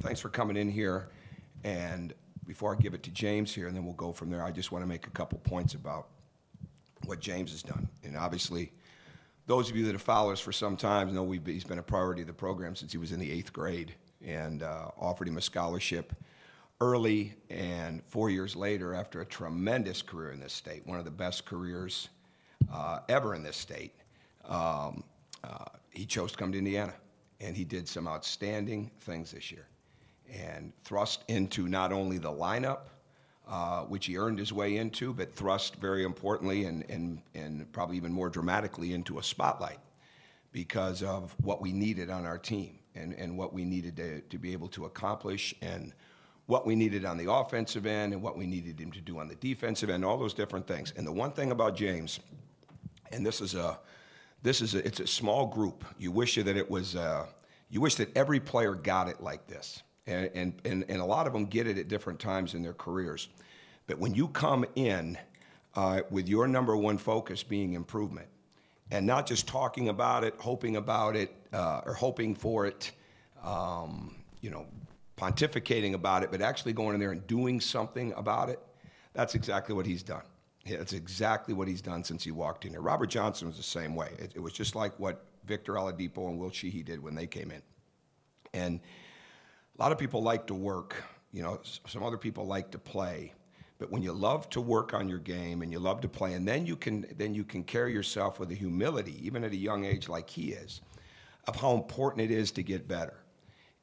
Thanks for coming in here. And before I give it to James here, and then we'll go from there, I just want to make a couple points about what James has done. And obviously, those of you that have followed us for some time know he's been a priority of the program since he was in the 8th grade, and offered him a scholarship early, and 4 years later, after a tremendous career in this state, one of the best careers ever in this state, he chose to come to Indiana. And he did some outstanding things this year, and thrust into not only the lineup, which he earned his way into, but thrust very importantly and probably even more dramatically into a spotlight because of what we needed on our team and what we needed to be able to accomplish, and what we needed on the offensive end and what we needed him to do on the defensive end, all those different things. And the one thing about James, and it's a small group. You wish that it was, you wish that every player got it like this. And a lot of them get it at different times in their careers. But when you come in with your number one focus being improvement, and not just talking about it, or hoping for it, pontificating about it, but actually going in there and doing something about it, that's exactly what he's done. Yeah, that's exactly what he's done since he walked in here. Robert Johnson was the same way. It was just like what Victor Oladipo and Will Sheehy did when they came in. And a lot of people like to work. Some other people like to play. But when you love to work on your game and you love to play, and then you can carry yourself with a humility, even at a young age like he is, of how important it is to get better.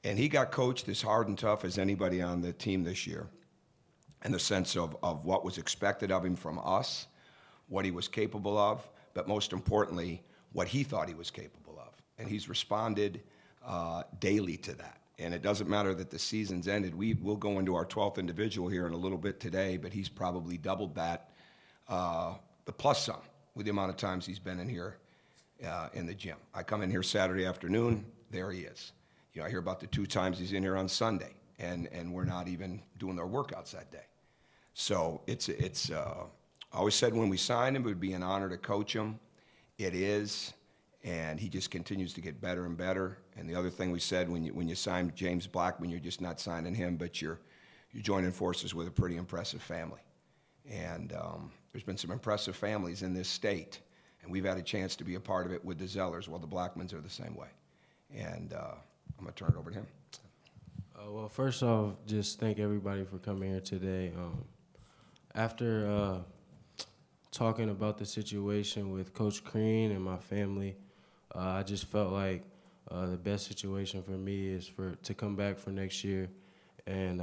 And he got coached as hard and tough as anybody on the team this year, in the sense of what was expected of him from us, what he was capable of, but most importantly, what he thought he was capable of. And he's responded daily to that. And it doesn't matter that the season's ended. We'll go into our 12th individual here in a little bit today, but he's probably doubled that, the plus some, with the amount of times he's been in here in the gym. I come in here Saturday afternoon, there he is. I hear about the 2 times he's in here on Sunday, and we're not even doing our workouts that day. So I always said when we signed him, it would be an honor to coach him. It is, and he just continues to get better and better. And the other thing we said, when you sign James Blackmon, you're just not signing him, but you're joining forces with a pretty impressive family. And there's been some impressive families in this state, and we've had a chance to be a part of it with the Zellers. Well, the Blackmons are the same way. And I'm going to turn it over to him. Well, first off, just thank everybody for coming here today. After talking about the situation with Coach Crean and my family, I just felt like the best situation for me is to come back for next year and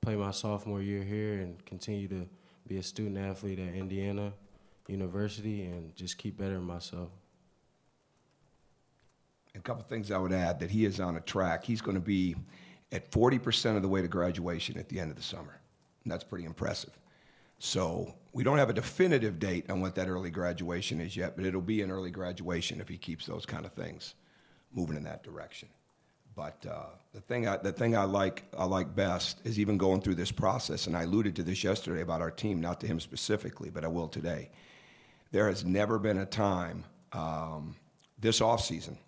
play my sophomore year here and continue to be a student athlete at Indiana University and just keep bettering myself. A couple things I would add, that he is on a track. He's going to be at 40% of the way to graduation at the end of the summer. And that's pretty impressive. So we don't have a definitive date on what that early graduation is yet, but it'll be an early graduation if he keeps those kind of things moving in that direction. But the thing I like best is even going through this process, and I alluded to this yesterday about our team, not to him specifically, but I will today. There has never been a time this offseason,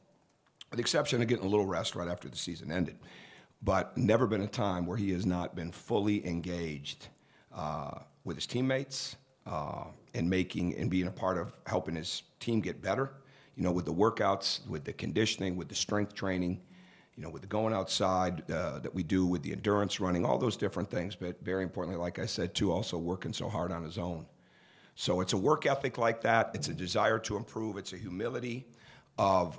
with the exception of getting a little rest right after the season ended, but never been a time where he has not been fully engaged with his teammates and being a part of helping his team get better, with the workouts, with the conditioning, with the strength training, with the going outside that we do, with the endurance running, all those different things. But very importantly, like I said, too, also working so hard on his own. So it's a work ethic like that. It's a desire to improve. It's a humility of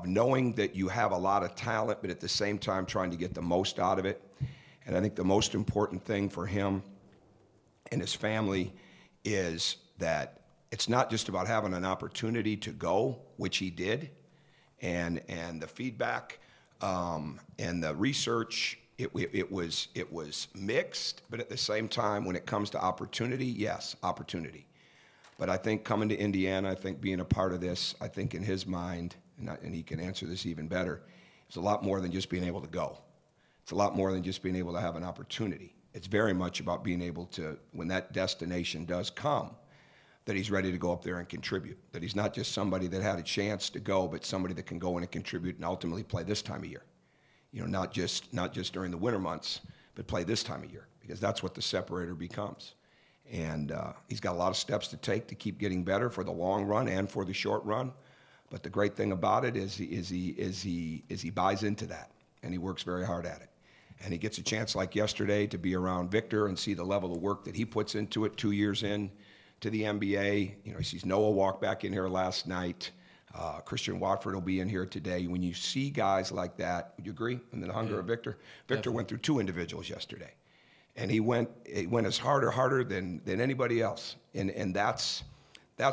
knowing that you have a lot of talent, but at the same time trying to get the most out of it. And I think the most important thing for him and his family is that it's not just about having an opportunity to go, which he did, and the feedback and the research, it was mixed, but at the same time, when it comes to opportunity, yes, opportunity. But I think coming to Indiana, I think being a part of this, I think in his mind, and he can answer this even better, it's a lot more than just being able to go. It's a lot more than just being able to have an opportunity. It's very much about being able to, when that destination does come, that he's ready to go up there and contribute. That he's not just somebody that had a chance to go, but somebody that can go in and contribute and ultimately play this time of year. You know, not just during the winter months, but play this time of year, because that's what the separator becomes. And he's got a lot of steps to take to keep getting better for the long run and for the short run. But the great thing about it is he buys into that, and he works very hard at it. And he gets a chance like yesterday to be around Victor and see the level of work that he puts into it 2 years in to the NBA. You know, he sees Noah walk back in here last night. Christian Watford will be in here today. When you see guys like that, would you agree? And the hunger of Victor? Victor went through 2 individuals yesterday. And he went as harder than anybody else. And that's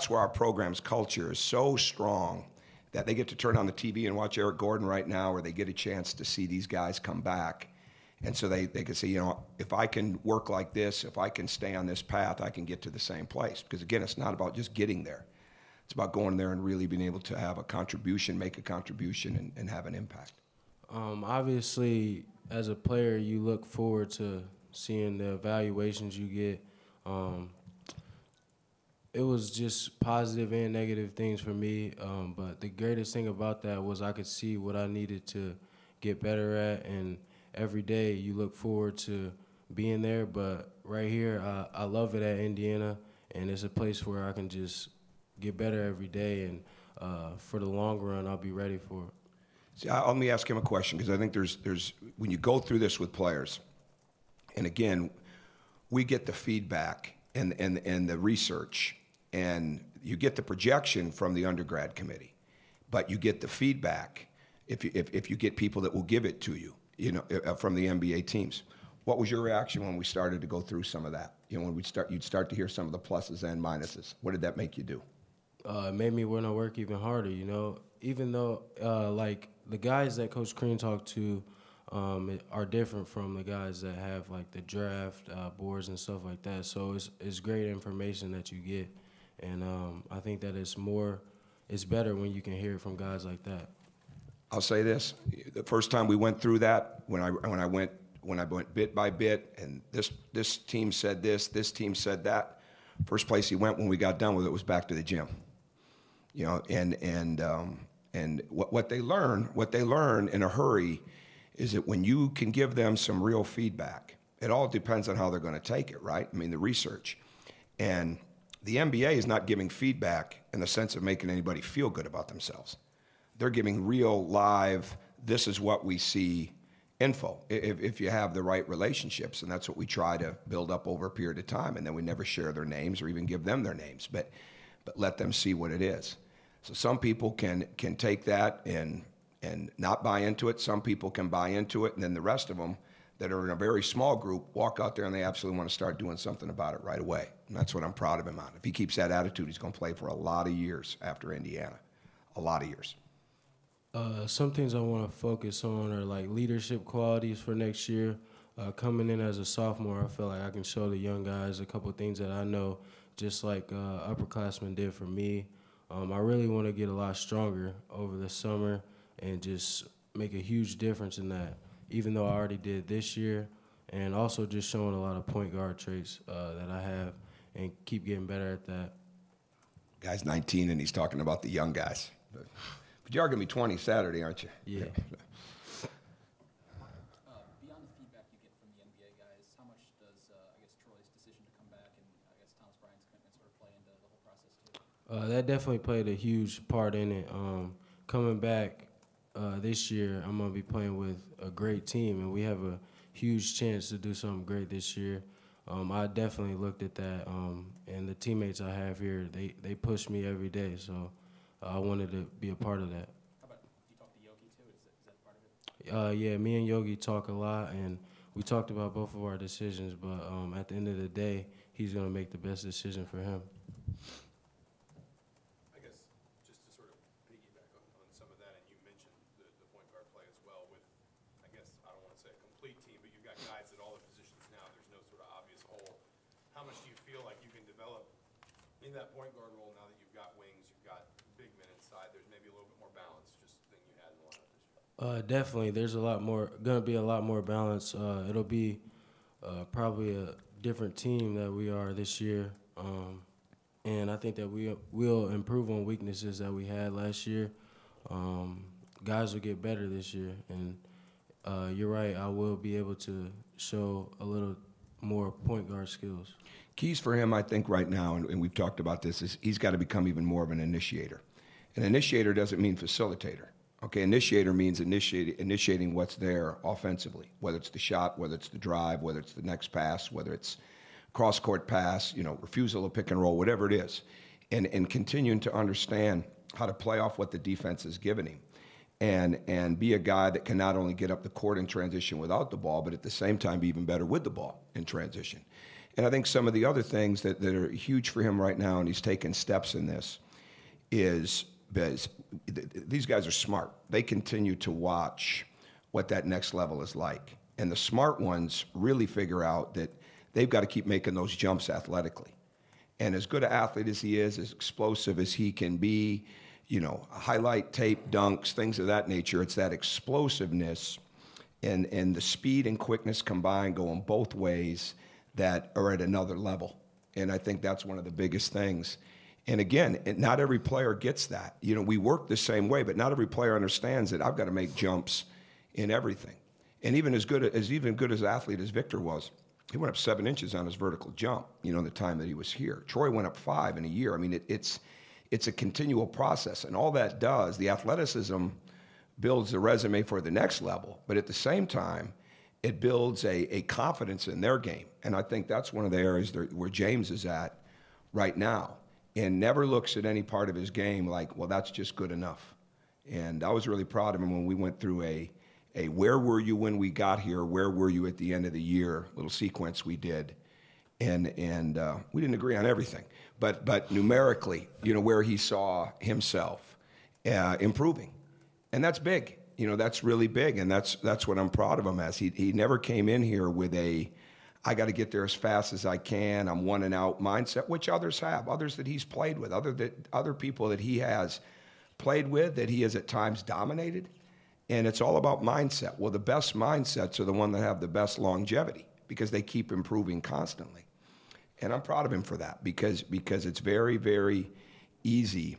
where our program's culture is so strong that they get to turn on the TV and watch Eric Gordon right now, or they get a chance to see these guys come back. And so they can say, you know, if I can work like this, if I can stay on this path, I can get to the same place. Because, again, it's not about just getting there. It's about going there and really being able to have a contribution, make a contribution, and have an impact. Obviously, as a player, you look forward to seeing the evaluations you get. It was just positive and negative things for me, but the greatest thing about that was I could see what I needed to get better at, and every day you look forward to being there. But right here, I love it at Indiana, and it's a place where I can just get better every day, and for the long run, I'll be ready for it. See, let me ask him a question, because I think there's when you go through this with players, and again, we get the feedback and the research, and you get the projection from the undergrad committee, but you get the feedback if you get people that will give it to you, you know, from the NBA teams. What was your reaction when we started to go through some of that? You know, when you'd start to hear some of the pluses and minuses. What did that make you do? It made me want to work even harder, you know. Even though, like, the guys that Coach Crean talked to are different from the guys that have, like, the draft boards and stuff like that. So it's great information that you get. And I think that it's better when you can hear it from guys like that. I'll say this: the first time we went through that, when I went bit by bit, and this team said this team said that. First place he went when we got done with it was back to the gym. You know, and what they learn in a hurry is that when you can give them some real feedback, it all depends on how they're going to take it, right? I mean, the research. And the NBA is not giving feedback in the sense of making anybody feel good about themselves. They're giving real, live, this is what we see info, if you have the right relationships. And that's what we try to build up over a period of time. And then we never share their names or even give them their names, but let them see what it is. So some people can take that and not buy into it. Some people can buy into it. And then the rest of them that are in a very small group walk out there and they absolutely want to start doing something about it right away. And that's what I'm proud of him on. If he keeps that attitude, he's going to play for a lot of years after Indiana, a lot of years. Some things I want to focus on are like leadership qualities for next year. Coming in as a sophomore, I feel like I can show the young guys a couple of things that I know, just like upperclassmen did for me. I really want to get a lot stronger over the summer and just make a huge difference in that, even though I already did this year, and also just showing a lot of point guard traits that I have and keep getting better at that. Guy's 19 and he's talking about the young guys. But you are going to be 20 Saturday, aren't you? Yeah. Beyond the feedback you get from the NBA guys, how much does, I guess, Troy's decision to come back and, I guess, Thomas Bryant's commitment sort of play into the whole process, too? That definitely played a huge part in it. Coming back this year, I'm going to be playing with a great team, and we have a huge chance to do something great this year. I definitely looked at that, and the teammates I have here, they push me every day, so I wanted to be a part of that. How about, do you talk to Yogi, too? Is that part of it? Yeah, me and Yogi talk a lot, and we talked about both of our decisions, but at the end of the day, he's going to make the best decision for him. I guess just to sort of piggyback on some of that, and you mentioned the point guard play as well with, I guess, I don't want to say a complete team, but you've got guys at all the positions now. There's no sort of obvious hole. How much do you feel like you can develop in that point guard role now that you've got wings, you've got big men inside? There's maybe a little bit more balance just than you had in the lineup this year. Definitely, there's going to be a lot more balance. It'll be probably a different team that we are this year. And I think that we will improve on weaknesses that we had last year. Guys will get better this year, and you're right. I will be able to show a little more point guard skills. Keys for him, I think, right now, and we've talked about this, is he's got to become even more of an initiator. An initiator doesn't mean facilitator. Okay, initiator means initiating what's there offensively, whether it's the shot, whether it's the drive, whether it's the next pass, whether it's cross-court pass, refusal of pick and roll, whatever it is, and continuing to understand how to play off what the defense is giving him, and be a guy that can not only get up the court in transition without the ball, but at the same time be even better with the ball in transition. And I think some of the other things that are huge for him right now, and he's taken steps in this, is these guys are smart. They continue to watch what that next level is like. And the smart ones really figure out that they've got to keep making those jumps athletically. And as good an athlete as he is, as explosive as he can be, highlight tape, dunks, things of that nature, it's that explosiveness and the speed and quickness combined going both ways that are at another level. And I think that's one of the biggest things. And again, not every player gets that. We work the same way, but not every player understands that I've got to make jumps in everything. And even as good as athlete as Victor was, he went up 7 inches on his vertical jump, the time that he was here. Troy went up 5 in a year. I mean, it's a continual process. And all that does, the athleticism builds the resume for the next level. But at the same time, it builds a confidence in their game. And I think that's one of the areas where James is at right now, and never looks at any part of his game like, well, that's just good enough. And I was really proud of him when we went through a where were you when we got here, where were you at the end of the year little sequence we did. And we didn't agree on everything. But numerically, where he saw himself improving. And that's big. That's really big, and that's what I'm proud of him as. He never came in here with I got to get there as fast as I can, I'm one and out mindset, which others have, others that he's played with, other people that he has played with, that he has at times dominated. And it's all about mindset. Well, the best mindsets are the ones that have the best longevity because they keep improving constantly. And I'm proud of him for that because it's very, very easy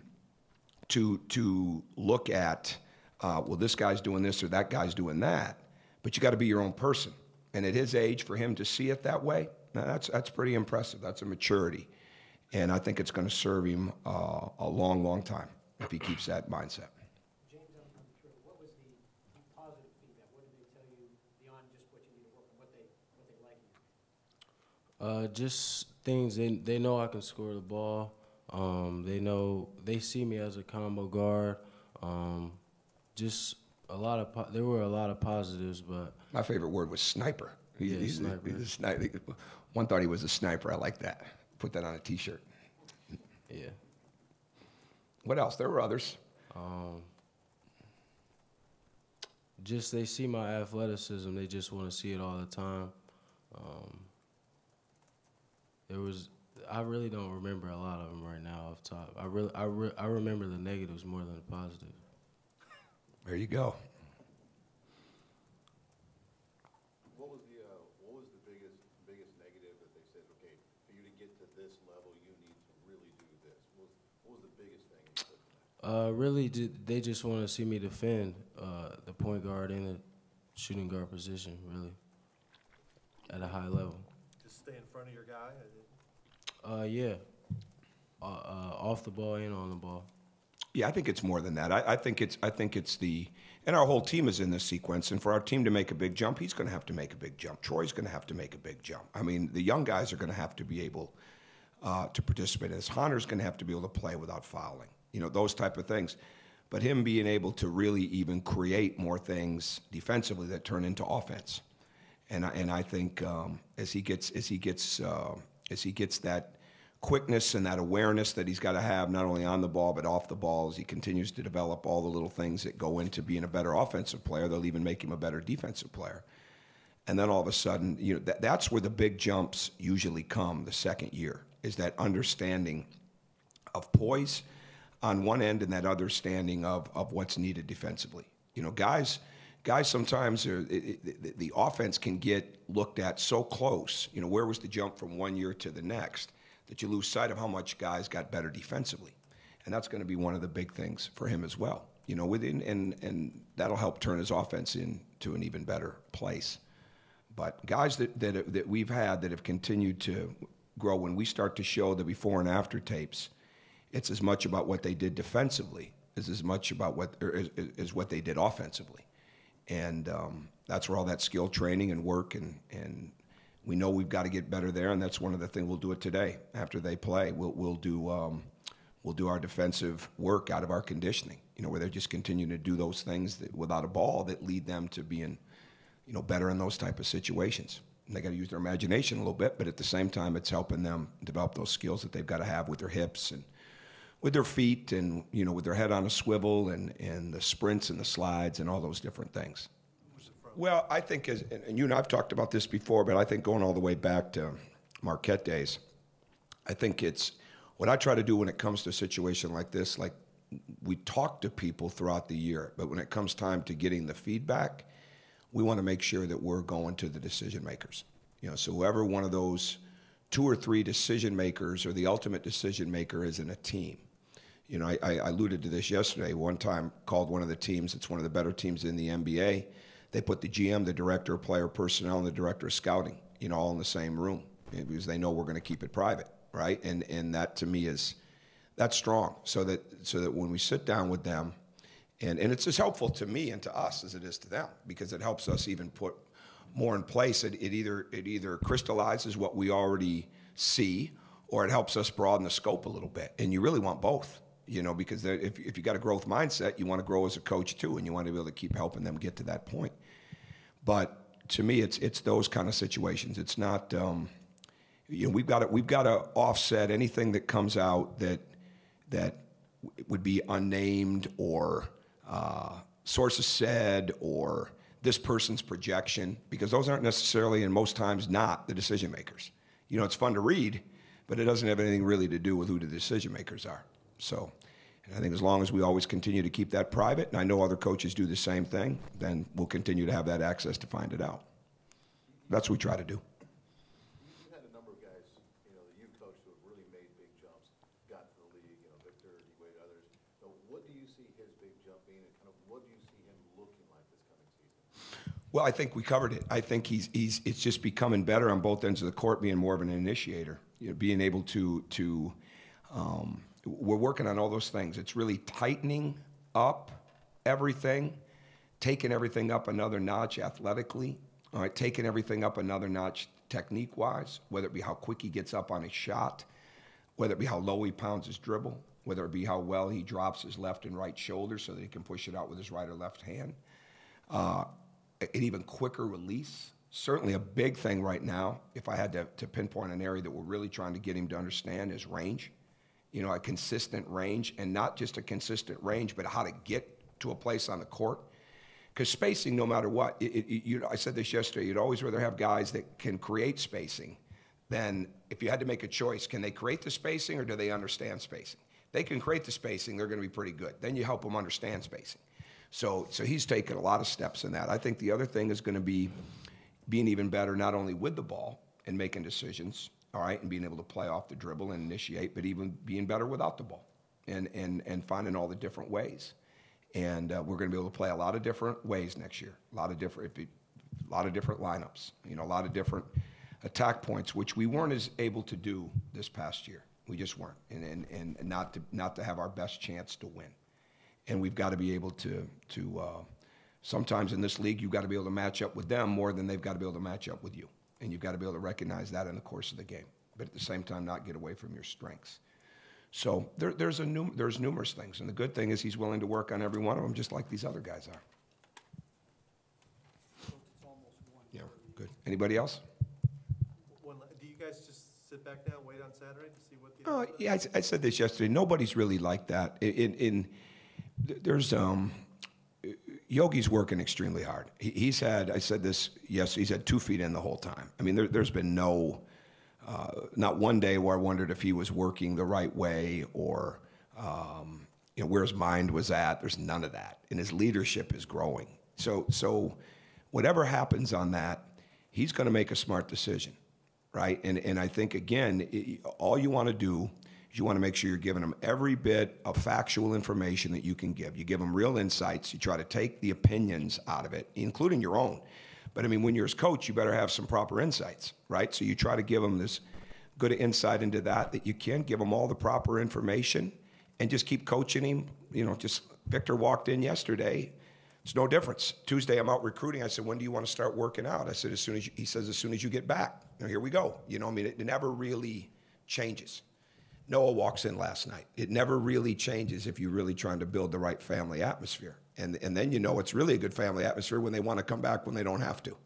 to look at, well, this guy's doing this or that guy's doing that, but you got to be your own person. And at his age, for him to see it that way, that's pretty impressive. That's a maturity. And I think it's going to serve him a long, long time if he keeps that mindset. James, what was the positive feedback? What did they tell you beyond just what you need to work on, what they like you? Just things, they know I can score the ball. They see me as a combo guard. Just there were a lot of positives, but my favorite word was sniper. He's sniper. He's a sniper. One thought he was a sniper. I like that. Put that on a T-shirt. Yeah. What else? There were others. Just they see my athleticism. They just want to see it all the time. I really don't remember a lot of them right now off top. I remember the negatives more than the positives. There you go. What was the biggest negative that they said, okay, for you to get to this level, you need to really do this? What was the biggest thing you said to that? Really, they just want to see me defend the point guard and the shooting guard position, really, at a high level. Just stay in front of your guy? Yeah. Off the ball and on the ball. Yeah, I think it's more than that. I think it's and our whole team is in this sequence. And for our team to make a big jump, he's going to have to make a big jump. Troy's going to have to make a big jump. I mean, the young guys are going to have to be able to participate in this. Hunter's going to have to be able to play without fouling. Those type of things. But him being able to really even create more things defensively that turn into offense. And I think as he gets that quickness and that awareness that he's got to have not only on the ball but off the ball, as he continues to develop all the little things that go into being a better offensive player, they'll even make him a better defensive player. And then all of a sudden, that's where the big jumps usually come the second year, is that understanding of poise on one end and that understanding of what's needed defensively. Guys sometimes the offense can get looked at so close. Where was the jump from one year to the next, that you lose sight of how much guys got better defensively. And that's going to be one of the big things for him as well. you know, and that'll help turn his offense into an even better place. But guys that we've had that have continued to grow, when we start to show the before and after tapes, it's as much about what they did defensively as much about what they did offensively. And that's where all that skill training and work, and we know we've got to get better there, and that's one of the things we'll do it today. After they play, we'll do our defensive work out of our conditioning, you know, where they're just continuing to do those things without a ball that lead them to being, you know, better in those type of situations. And they got to use their imagination a little bit, but at the same time, it's helping them develop those skills that they've got to have with their hips and with their feet and, you know, with their head on a swivel and the sprints and the slides and all those different things. Well, I think, and you and I have talked about this before, but I think going all the way back to Marquette days, I think it's what I try to do when it comes to a situation like this, like we talk to people throughout the year, but when it comes time to getting the feedback, we want to make sure that we're going to the decision makers. You know, so whoever one of those 2 or 3 decision makers or the ultimate decision maker is in a team. You know, I alluded to this yesterday. One time called one of the teams, it's one of the better teams in the NBA. They put the GM, the director of player personnel, and the director of scouting, you know, all in the same room because they know we're going to keep it private, right? And that to me that's strong. So that when we sit down with them, and it's as helpful to me and to us as it is to them because it helps us even put more in place. It either crystallizes what we already see or it helps us broaden the scope a little bit. And you really want both. You know, because if you got a growth mindset, you want to grow as a coach too, and you want to be able to keep helping them get to that point. But to me, it's those kind of situations. It's not, you know, we've got to offset anything that comes out that would be unnamed or sources said or this person's projection, because those aren't necessarily, and most times not, the decision makers. You know, it's fun to read, but it doesn't have anything really to do with who the decision makers are. So I think as long as we always continue to keep that private, and I know other coaches do the same thing, then we'll continue to have that access to find it out. That's what we try to do. You've had a number of guys, you know, that you've coached who have really made big jumps, got to the league, you know, Victor, D-Wade, others. So what do you see his big jump being, and kind of what do you see him looking like this coming season? Well, I think we covered it. I think it's just becoming better on both ends of the court, being more of an initiator, you know, being able to we're working on all those things. It's really tightening up everything, taking everything up another notch athletically, all right, taking everything up another notch technique-wise, whether it be how quick he gets up on his shot, whether it be how low he pounds his dribble, whether it be how well he drops his left and right shoulder so that he can push it out with his right or left hand. An even quicker release. Certainly a big thing right now, if I had to pinpoint an area that we're really trying to get him to understand, is range. You know, a consistent range, and not just a consistent range, but how to get to a place on the court. Because spacing, no matter what, I said this yesterday, you'd always rather have guys that can create spacing than if you had to make a choice, can they create the spacing or do they understand spacing? They can create the spacing, they're going to be pretty good. Then you help them understand spacing. So he's taken a lot of steps in that. I think the other thing is going to be being even better not only with the ball and making decisions, all right, and being able to play off the dribble and initiate, but even being better without the ball and finding all the different ways. And we're going to be able to play a lot of different ways next year, a lot of different lineups, you know, a lot of different attack points, which we weren't as able to do this past year. We just weren't, and not to have our best chance to win. And we've got to be able to sometimes in this league, you've got to be able to match up with them more than they've got to be able to match up with you. And you've got to be able to recognize that in the course of the game, but at the same time, not get away from your strengths. So there's numerous things, and the good thing is he's willing to work on every one of them, just like these other guys are. Yeah, good. Anybody else? Do you guys just sit back now and wait on Saturday to see what the? Yeah, I said this yesterday. Nobody's really like that. There's Yogi's working extremely hard. He's had, I said this, yes, he's had 2 feet in the whole time. I mean, there's been not one day where I wondered if he was working the right way or, you know, where his mind was at. There's none of that. And his leadership is growing. So whatever happens on that, he's going to make a smart decision, right? And I think, again, all you want to do is is you want to make sure you're giving them every bit of factual information that you can give. You give them real insights. You try to take the opinions out of it, including your own. But I mean, when you're his coach, you better have some proper insights, right? So you try to give them this good insight into that you can, give them all the proper information, and just keep coaching him. You know, just Victor walked in yesterday. It's no difference. Tuesday, I'm out recruiting. I said, when do you want to start working out? I said, he says, as soon as you get back. Now, here we go. You know, I mean, it never really changes. Noah walks in last night. It never really changes if you're really trying to build the right family atmosphere. And then you know it's really a good family atmosphere when they want to come back when they don't have to.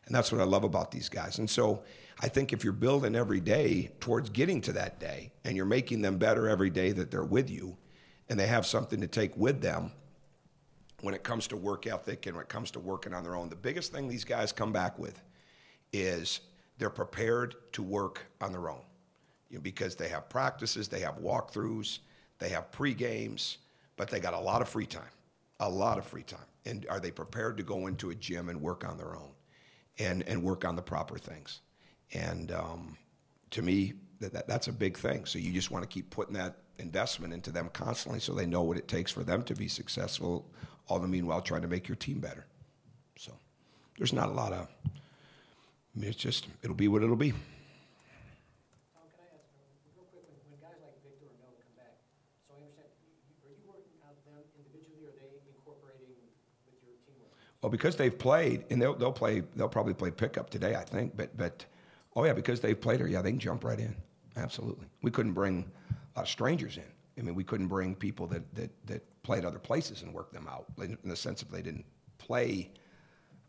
And that's what I love about these guys. And so I think if you're building every day towards getting to that day, and you're making them better every day that they're with you, and they have something to take with them when it comes to work ethic and when it comes to working on their own, the biggest thing these guys come back with is they're prepared to work on their own. You know, because they have practices, they have walkthroughs, they have pre-games, but they got a lot of free time, a lot of free time. And are they prepared to go into a gym and work on their own and work on the proper things? And to me, that's a big thing. So you just want to keep putting that investment into them constantly so they know what it takes for them to be successful, all the meanwhile trying to make your team better. So there's not a lot of, I mean, it's just, it'll be what it'll be. Tom, can I ask real quick, when guys like Victor or Noah come back, so I understand, are you working out them individually, or are they incorporating with your teamwork? Well, because they've played, and they'll probably play pickup today, I think. But oh yeah, because they've played her, yeah, they can jump right in. Absolutely. We couldn't bring a lot of strangers in. I mean, we couldn't bring people that played other places and work them out in the sense of they didn't play.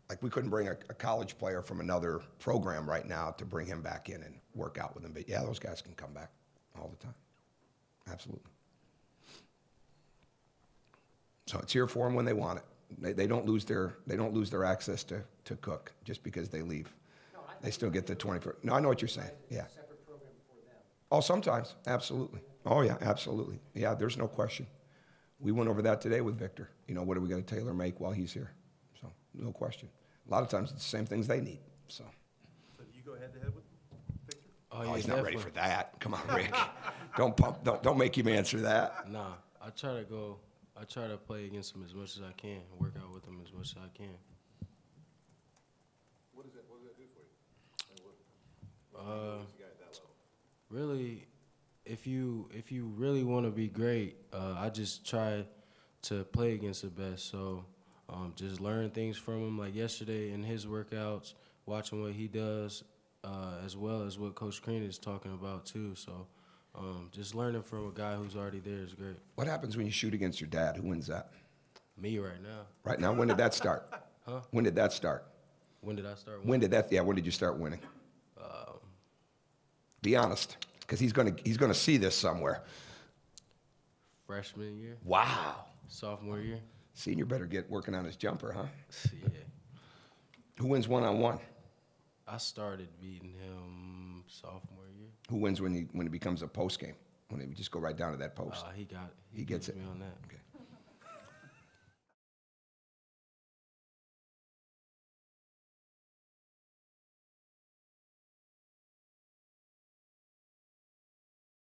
Like we couldn't bring a college player from another program right now to bring him back in and work out with him. But yeah, those guys can come back all the time. Absolutely. So it's here for them when they want it. They don't lose their access to cook just because they leave. No, They still get the 24. No, I know what you're saying. Yeah. It's a separate program for them. Oh, sometimes. Absolutely. Oh yeah, absolutely. Yeah, there's no question. We went over that today with Victor. You know, what are we going to tailor make while he's here? So no question. A lot of times it's the same things they need. So. So do you go head to head with Victor? Oh, he's not ready for that. Come on, Rick. Don't make him answer that. Nah, I try to play against him as much as I can, work out with him as much as I can. What does that do for you? I mean, what is the guy at that level? Really, if you really want to be great, I just try to play against the best. So just learn things from him. Like yesterday in his workouts, watching what he does, as well as what Coach Crean is talking about too. So just learning from a guy who's already there is great. What happens when you shoot against your dad? Who wins that? Me right now. Right now? When did that start? Huh? When did that start? When did I start? When did you start winning? Be honest, because he's gonna see this somewhere. Freshman year. Wow. Sophomore year. Senior better get working on his jumper, huh? Yeah. Who wins one-on-one? I started beating him sophomore year. Who wins when it becomes a post game? When we just go right down to that post? He gets it. me on that. Okay.